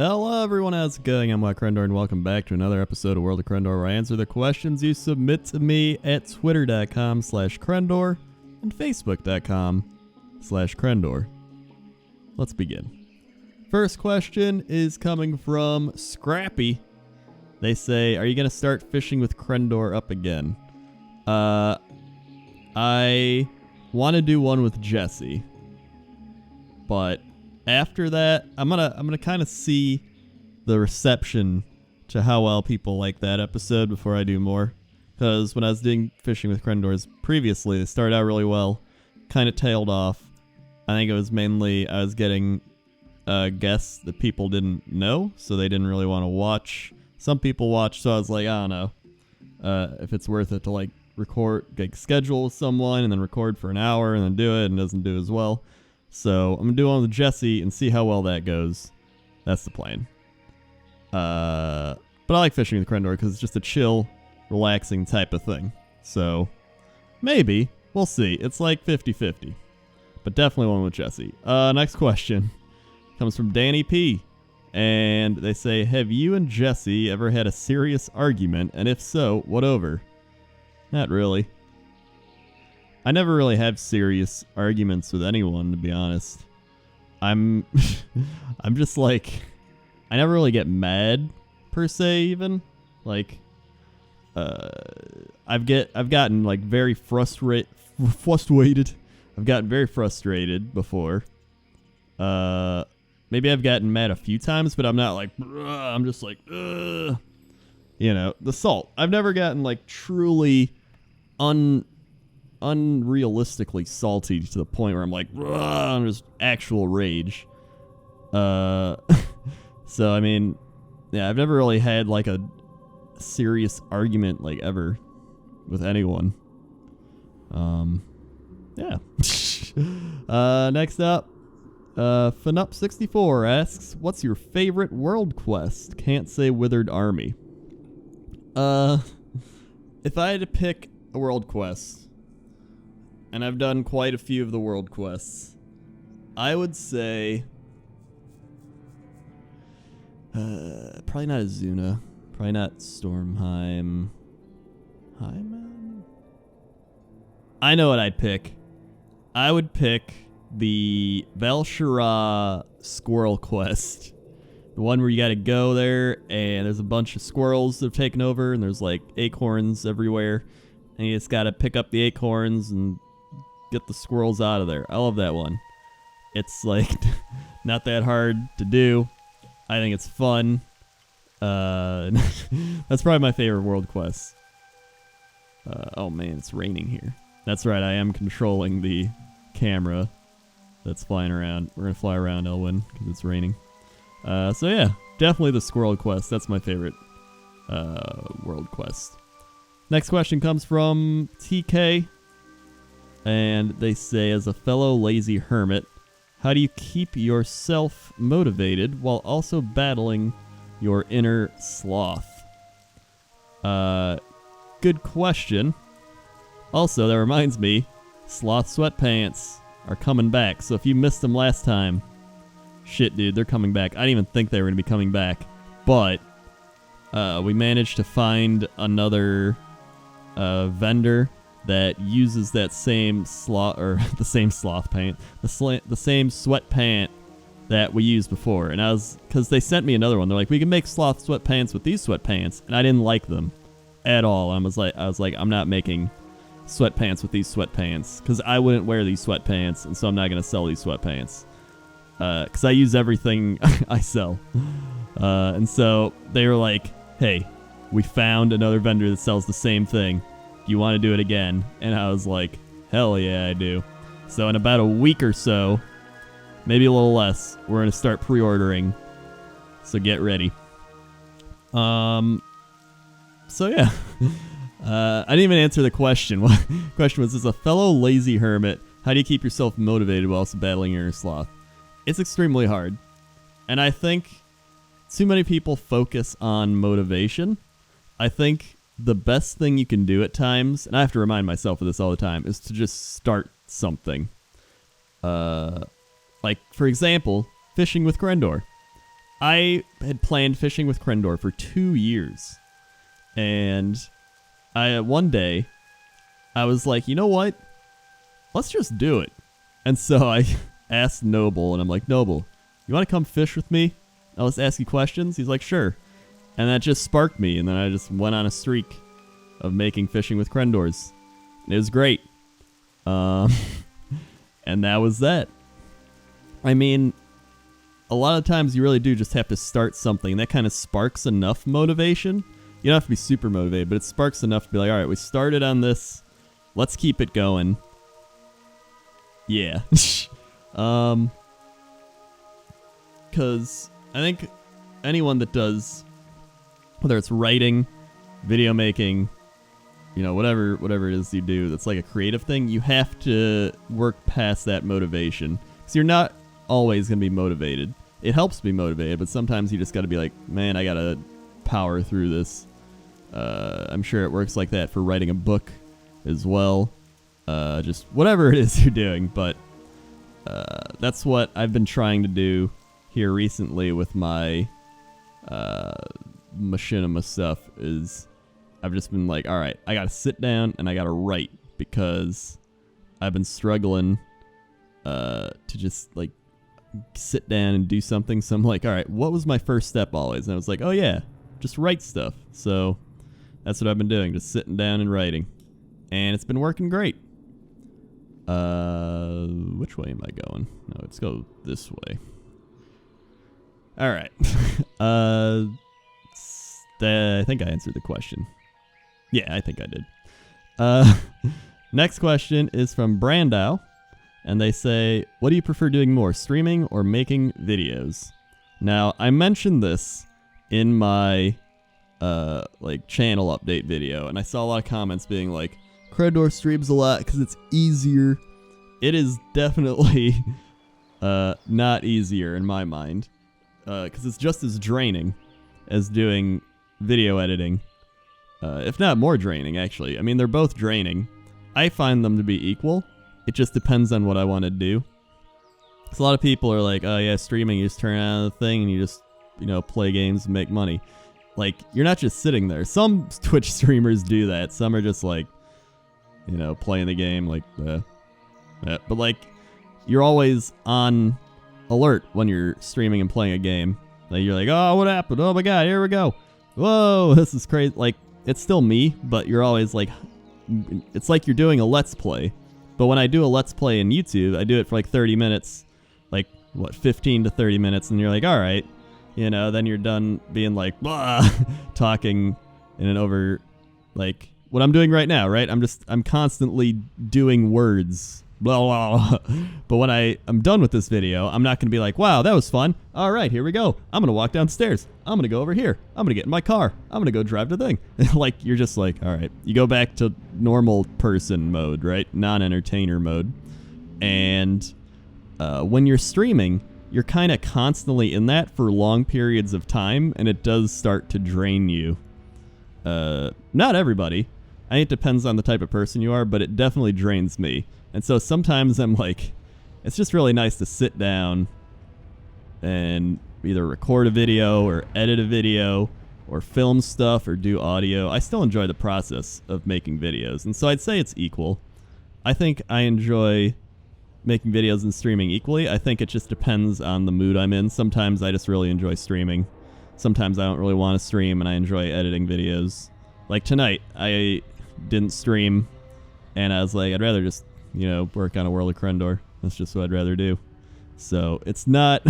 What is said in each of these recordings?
Hello everyone, how's it going? I'm WoWcrendor and welcome back to another episode of World of Crendor where I answer the questions you submit to me at twitter.com/Crendor and facebook.com/Crendor. Let's begin. First question is coming from Scrappy. They say, are you going to start fishing with Crendor up again? I want to do one with Jesse, but after that, I'm gonna kind of see the reception to how well people like that episode before I do more. Because when I was doing fishing with Crendors previously, they started out really well, kind of tailed off. I think it was mainly I was getting guests that people didn't know, so they didn't really want to watch. Some people watched, so I was like, I don't know if it's worth it to like record, like schedule with someone and then record for an hour and then do it, and it doesn't do as well. So I'm going to do one with Jesse and see how well that goes. That's the plan. But I like fishing with Crendor because it's just a chill, relaxing type of thing. So maybe. We'll see. It's like 50-50. But definitely one with Jesse. Next question comes from Danny P. And they say, have you and Jesse ever had a serious argument? And if so, what over? Not really. I never really have serious arguments with anyone, to be honest. I'm just like, I never really get mad per se, even. Like, I've gotten like very frustrated. I've gotten very frustrated before. Maybe I've gotten mad a few times, but I'm not like, I'm just like, you know, the salt. I've never gotten like truly unrealistically salty to the point where I'm like, I'm just actual rage. So I mean, yeah, I've never really had like a serious argument like ever with anyone. Yeah. Next up, Fanup64 asks, what's your favorite world quest? Can't say Withered Army. If I had to pick a world quest, and I've done quite a few of the world quests, I would say probably not Azuna, probably not Stormheim. I know what I'd pick. I would pick the Val'sharah squirrel quest. The one where you gotta go there and there's a bunch of squirrels that have taken over and there's like acorns everywhere. And you just gotta pick up the acorns and get the squirrels out of there. I love that one. It's like not that hard to do. I think it's fun. That's probably my favorite world quest. Oh man, it's raining here. That's right, I am controlling the camera that's flying around. We're gonna fly around Elwyn because it's raining. So yeah, definitely the squirrel quest. That's my favorite world quest. Next question comes from TK. And they say, as a fellow lazy hermit, how do you keep yourself motivated while also battling your inner sloth? Good question. Also, that reminds me, sloth sweatpants are coming back. So if you missed them last time, shit, dude, they're coming back. I didn't even think they were going to be coming back. But we managed to find another vendor that uses that same sloth, or the same sloth pant, the same sweat pant that we used before. And because they sent me another one. They're like, we can make sloth sweatpants with these sweatpants, and I didn't like them at all. I was like, I'm not making sweatpants with these sweatpants because I wouldn't wear these sweatpants, and so I'm not gonna sell these sweatpants because I use everything I sell. And so they were like, hey, we found another vendor that sells the same thing. Do you want to do it again? And I was like, hell yeah, I do. So in about a week or so, maybe a little less, we're going to start pre-ordering. So get ready. So yeah. I didn't even answer the question. The question was, as a fellow lazy hermit, how do you keep yourself motivated while also battling your inner sloth? It's extremely hard. And I think too many people focus on motivation. I think the best thing you can do at times, and I have to remind myself of this all the time, is to just start something. Like, for example, fishing with Crendor. I had planned fishing with Crendor for 2 years. And one day, I was like, you know what? Let's just do it. And so I asked Noble, and I'm like, Noble, you want to come fish with me? I'll just ask you questions. He's like, sure. And that just sparked me, and then I just went on a streak of making fishing with Crendors. And it was great. And that was that. I mean, a lot of times you really do just have to start something. That kind of sparks enough motivation. You don't have to be super motivated, but it sparks enough to be like, all right, we started on this. Let's keep it going. Yeah. Because I think anyone that does, whether it's writing, video making, you know, whatever it is you do that's like a creative thing, you have to work past that motivation. Because you're not always going to be motivated. It helps to be motivated, but sometimes you just got to be like, man, I got to power through this. I'm sure it works like that for writing a book as well. Just whatever it is you're doing, but that's what I've been trying to do here recently with my machinima stuff. Is I've just been like, all right, I gotta sit down and I gotta write, because I've been struggling to just like sit down and do something. So I'm like, all right, what was my first step always? And I was like, oh yeah, just write stuff. So that's what I've been doing, just sitting down and writing, and it's been working great. Which way am I going? No, let's go this way. All right. I think I answered the question. Yeah, I think I did. Next question is from Brandow, and they say, what do you prefer doing more, streaming or making videos? Now, I mentioned this in my like channel update video, and I saw a lot of comments being like, Crendor streams a lot because it's easier. It is definitely not easier in my mind, because it's just as draining as doing video editing, if not more draining, actually. I mean, they're both draining. I find them to be equal. It just depends on what I want to do. Because a lot of people are like, oh yeah, streaming, you just turn on the thing and you just, you know, play games and make money. Like, you're not just sitting there. Some Twitch streamers do that. Some are just like, you know, playing the game like but like, you're always on alert when you're streaming and playing a game. Like, you're like, oh, what happened? Oh my god, here we go. Whoa, this is crazy. Like, it's still me, but you're always like, it's like you're doing a Let's Play. But when I do a Let's Play in YouTube, I do it for like 30 minutes, like, what, 15 to 30 minutes, and you're like, all right, you know, then you're done being like, blah, talking in an over, like, what I'm doing right now, right? I'm constantly doing words, blah, blah, blah. But when I'm done with this video, I'm not going to be like, wow, that was fun. All right, here we go. I'm going to walk downstairs. I'm going to go over here. I'm going to get in my car. I'm going to go drive the thing. Like, you're just like, all right. You go back to normal person mode, right? Non-entertainer mode. And when you're streaming, you're kind of constantly in that for long periods of time, and it does start to drain you. Not everybody. I think it depends on the type of person you are, but it definitely drains me. And so sometimes I'm like, it's just really nice to sit down and either record a video or edit a video or film stuff or do audio. I still enjoy the process of making videos. And so I'd say it's equal. I think I enjoy making videos and streaming equally. I think it just depends on the mood I'm in. Sometimes I just really enjoy streaming. Sometimes I don't really want to stream and I enjoy editing videos. Like tonight, I didn't stream and I was like, I'd rather just, you know, work on a World of Crendor. That's just what I'd rather do. So it's not,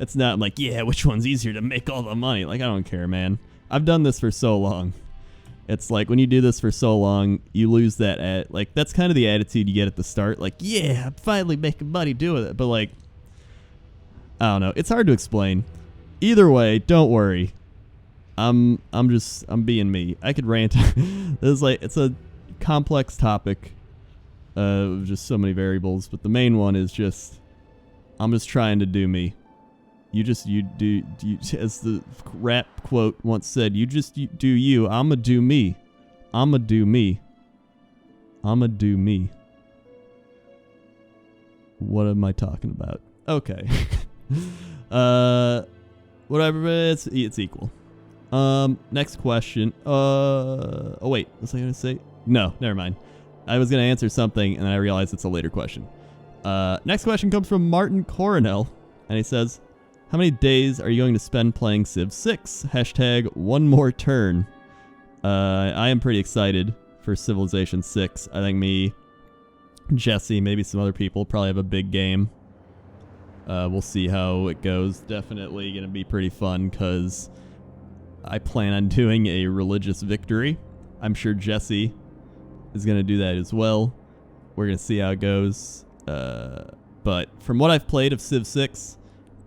I'm like, yeah, which one's easier to make all the money? Like, I don't care, man. I've done this for so long. It's like when you do this for so long, you lose that, like, that's kind of the attitude you get at the start. Like, yeah, I'm finally making money doing it. But like, I don't know. It's hard to explain. Either way, don't worry. I'm being me. I could rant. It's a complex topic. Just so many variables, but the main one is just, I'm just trying to do me. You as the rap quote once said, you do you. I'ma do me. I'ma do me. I'ma do me. What am I talking about? Okay. whatever. It's equal. Next question. Oh wait, what was I gonna say? No, never mind. I was gonna answer something and then I realized it's a later question. Next question comes from Martin Coronel, and he says, "How many days are you going to spend playing Civ 6? Hashtag one more turn." I am pretty excited for Civilization 6. I think me, Jesse, maybe some other people probably have a big game. We'll see how it goes. Definitely gonna be pretty fun because I plan on doing a religious victory. I'm sure Jesse is going to do that as well. We're going to see how it goes. But from what I've played of Civ 6,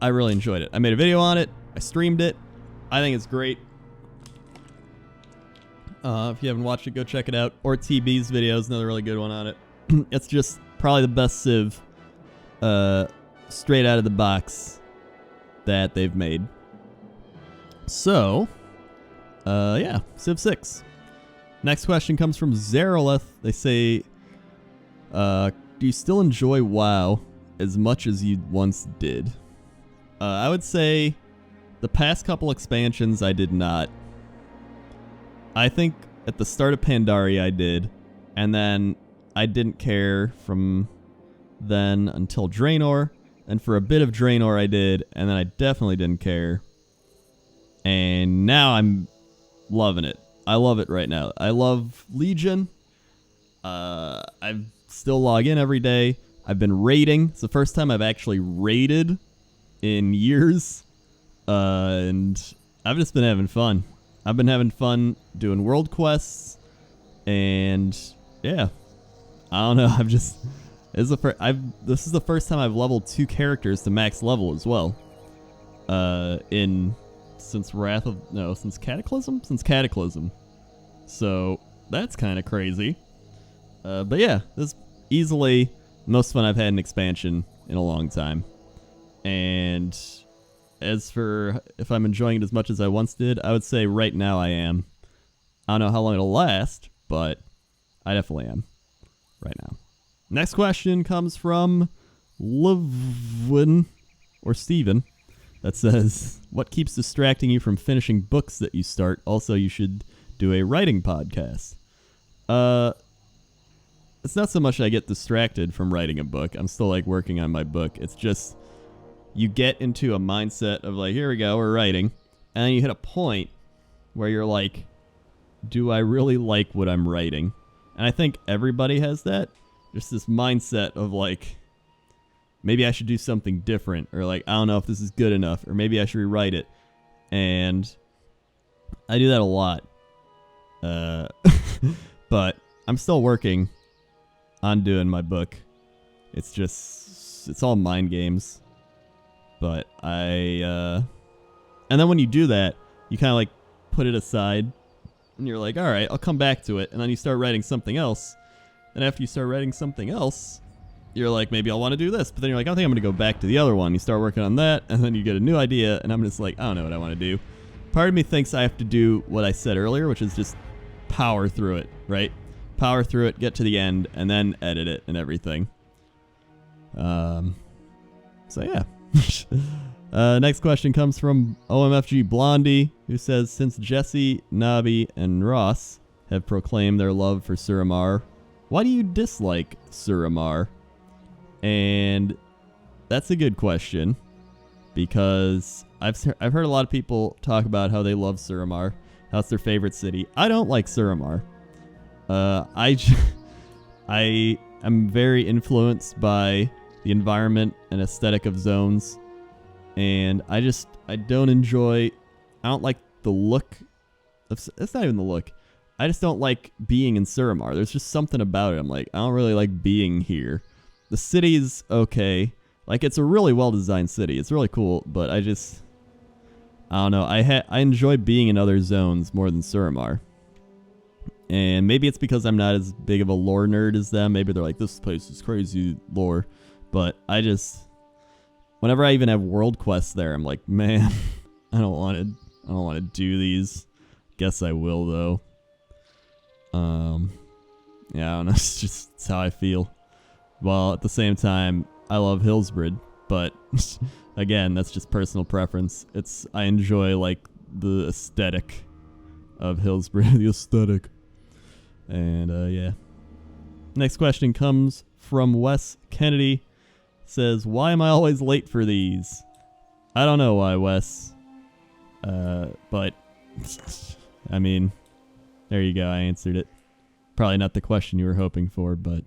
I really enjoyed it. I made a video on it. I streamed it. I think it's great. If you haven't watched it, go check it out. Or TB's video is another really good one on it. It's just probably the best Civ straight out of the box that they've made. So, yeah, Civ 6. Next question comes from Zeroleth. They say, do you still enjoy WoW as much as you once did? I would say the past couple expansions I did not. I think at the start of Pandaria I did, and then I didn't care from then until Draenor, and for a bit of Draenor I did, and then I definitely didn't care. And now I'm loving it. I love it right now. I love Legion. I still log in every day. I've been raiding. It's the first time I've actually raided in years. And I've just been having fun. I've been having fun doing world quests. And yeah. I don't know. This is the first time I've leveled 2 characters to max level as well. Since Cataclysm? Since Cataclysm. So, that's kind of crazy. But yeah, this is easily the most fun I've had in expansion in a long time. And as for if I'm enjoying it as much as I once did, I would say right now I am. I don't know how long it'll last, but I definitely am right now. Next question comes from Livwin, or Steven. That says, what keeps distracting you from finishing books that you start? Also, you should do a writing podcast. It's not so much I get distracted from writing a book. I'm still, working on my book. It's just, you get into a mindset of, here we go, we're writing. And then you hit a point where you're like, do I really like what I'm writing? And I think everybody has that. Just this mindset of, maybe I should do something different, or I don't know if this is good enough, or maybe I should rewrite it. And I do that a lot. But I'm still working on doing my book. It's all mind games. But and then when you do that, you kind of put it aside, and you're like, all right, I'll come back to it. And then you start writing something else. And after you start writing something else, you're like, maybe I'll want to do this. But then you're like, I think I'm going to go back to the other one. You start working on that, and then you get a new idea, and I'm just like, I don't know what I want to do. Part of me thinks I have to do what I said earlier, which is just power through it, right? Power through it, get to the end, and then edit it and everything. So yeah. Next question comes from OMFG Blondie, who says, since Jesse, Navi, and Ross have proclaimed their love for Suramar, why do you dislike Suramar? And that's a good question, because I've heard a lot of people talk about how they love Suramar, how it's their favorite city. I don't like Suramar. I am very influenced by the environment and aesthetic of zones, and I don't like the look of, it's not even the look. I just don't like being in Suramar. There's just something about it. I'm like, I don't really like being here. The city's okay. It's a really well-designed city. It's really cool, but I don't know. I enjoy being in other zones more than Suramar. And maybe it's because I'm not as big of a lore nerd as them. Maybe they're like, this place is crazy lore. But whenever I even have world quests there, I'm like, man, I don't want to do these. Guess I will, though. Yeah, I don't know. It's how I feel. While at the same time, I love Hillsbrid, but again, that's just personal preference. I enjoy like the aesthetic of Hillsborough, the aesthetic. And yeah. Next question comes from Wes Kennedy. Says, why am I always late for these? I don't know why, Wes. But I mean, there you go. I answered it. Probably not the question you were hoping for, but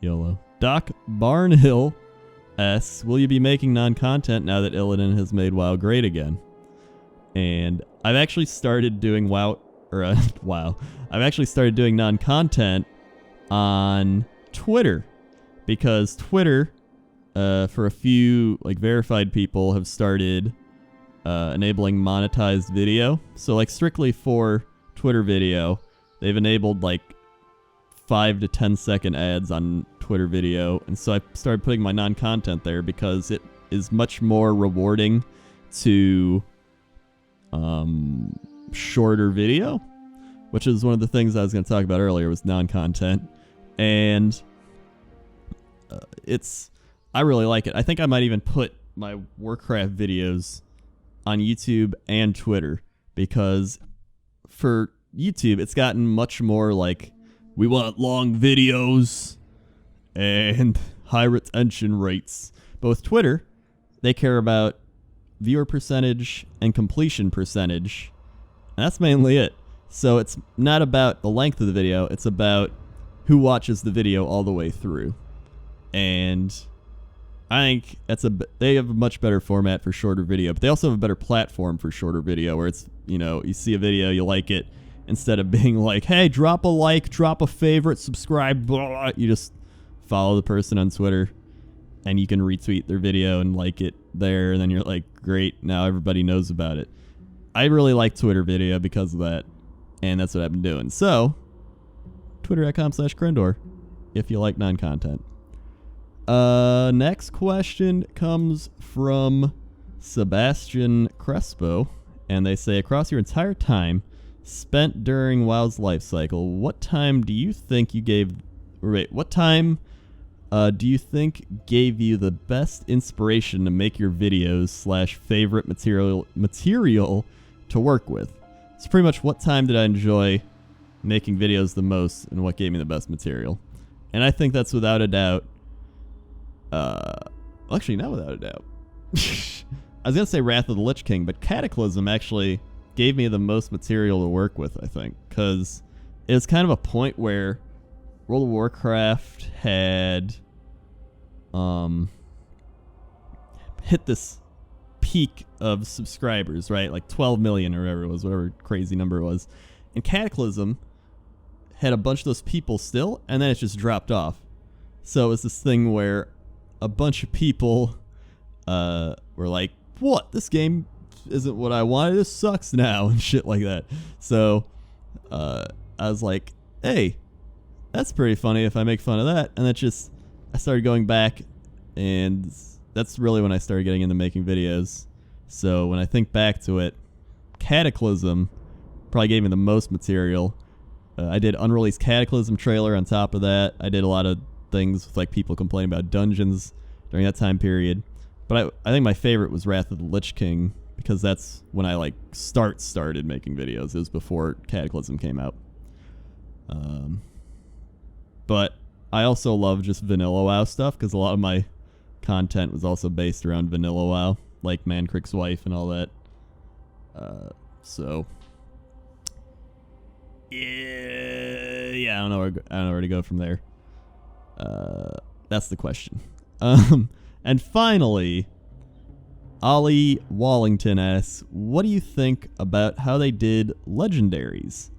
YOLO. Doc Barnhill asks, will you be making non-content now that Illidan has made WoW great again? And I've actually started doing WoW, or WoW. I've actually started doing non-content on Twitter, because Twitter, for a few like verified people, have started enabling monetized video. So like strictly for Twitter video, they've enabled like 5 to 10 second ads on Twitter video, and so I started putting my non-content there because it is much more rewarding to shorter video, which is one of the things I was going to talk about earlier, was non-content. And I really like it. I think I might even put my Warcraft videos on YouTube and Twitter, because for YouTube it's gotten much more like, we want long videos and high retention rates. But with Twitter, they care about viewer percentage and completion percentage, and that's mainly it. So it's not about the length of the video, it's about who watches the video all the way through. And I think they have a much better format for shorter video, but they also have a better platform for shorter video, where it's, you see a video, you like it, instead of being like, hey, drop a like, drop a favorite, subscribe, blah, blah. You just follow the person on Twitter, and you can retweet their video and like it there, and then you're like, great, now everybody knows about it. I really like Twitter video because of that, and that's what I've been doing. So, twitter.com/Crendor if you like non-content. Next question comes from Sebastian Crespo, and they say, across your entire time spent during WoW's life cycle, what time do you think gave you the best inspiration to make your videos / favorite material to work with? It's pretty much, what time did I enjoy making videos the most, and what gave me the best material? And I think that's without a doubt, actually not without a doubt. I was going to say Wrath of the Lich King, but Cataclysm actually gave me the most material to work with, I think, because it was kind of a point where World of Warcraft had hit this peak of subscribers, right? Like 12 million or whatever it was, whatever crazy number it was. And Cataclysm had a bunch of those people still, and then it just dropped off. So it was this thing where a bunch of people were like, what? This game isn't what I wanted. This sucks now, and shit like that. So I was like, hey, that's pretty funny if I make fun of that. And I started going back, and that's really when I started getting into making videos. So when I think back to it, Cataclysm probably gave me the most material. I did unreleased Cataclysm trailer on top of that. I did a lot of things with like people complaining about dungeons during that time period. But I think my favorite was Wrath of the Lich King, because that's when I like started making videos. It was before Cataclysm came out. But I also love just vanilla WoW stuff, because a lot of my content was also based around vanilla WoW, like Mancrick's Wife and all that. So yeah, I don't know where to go from there. That's the question. And finally, Ollie Wallington asks, what do you think about how they did legendaries?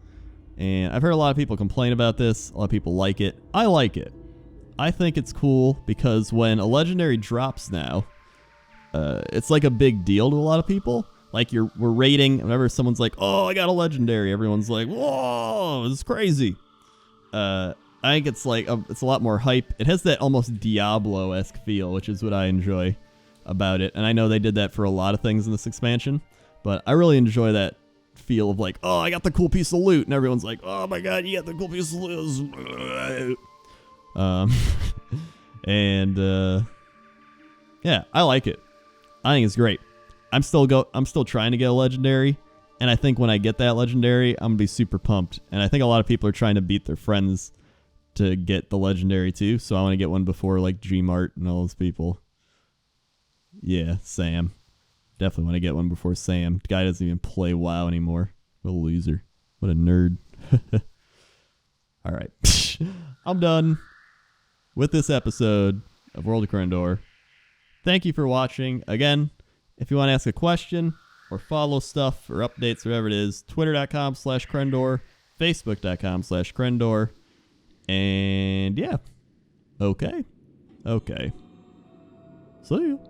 And I've heard a lot of people complain about this. A lot of people like it. I like it. I think it's cool because when a legendary drops now, it's like a big deal to a lot of people. Like we're rating, whenever someone's like, oh, I got a legendary, everyone's like, whoa, this is crazy. I think it's like, it's a lot more hype. It has that almost Diablo-esque feel, which is what I enjoy about it. And I know they did that for a lot of things in this expansion, but I really enjoy that feel of like, oh, I got the cool piece of loot, and everyone's like, oh my god, you got the cool piece of loot. And yeah, I like it. I think it's great. I'm still trying to get a legendary, and I think when I get that legendary, I'm gonna be super pumped. And I think a lot of people are trying to beat their friends to get the legendary too. So I want to get one before like Gmart and all those people. Yeah, Sam. Definitely want to get one before Sam. The guy doesn't even play WoW anymore. What a loser. What a nerd. All right. I'm done with this episode of World of Crendor. Thank you for watching. Again, if you want to ask a question or follow stuff or updates, whatever it is, twitter.com/Crendor, facebook.com/Crendor. And yeah. Okay. See you.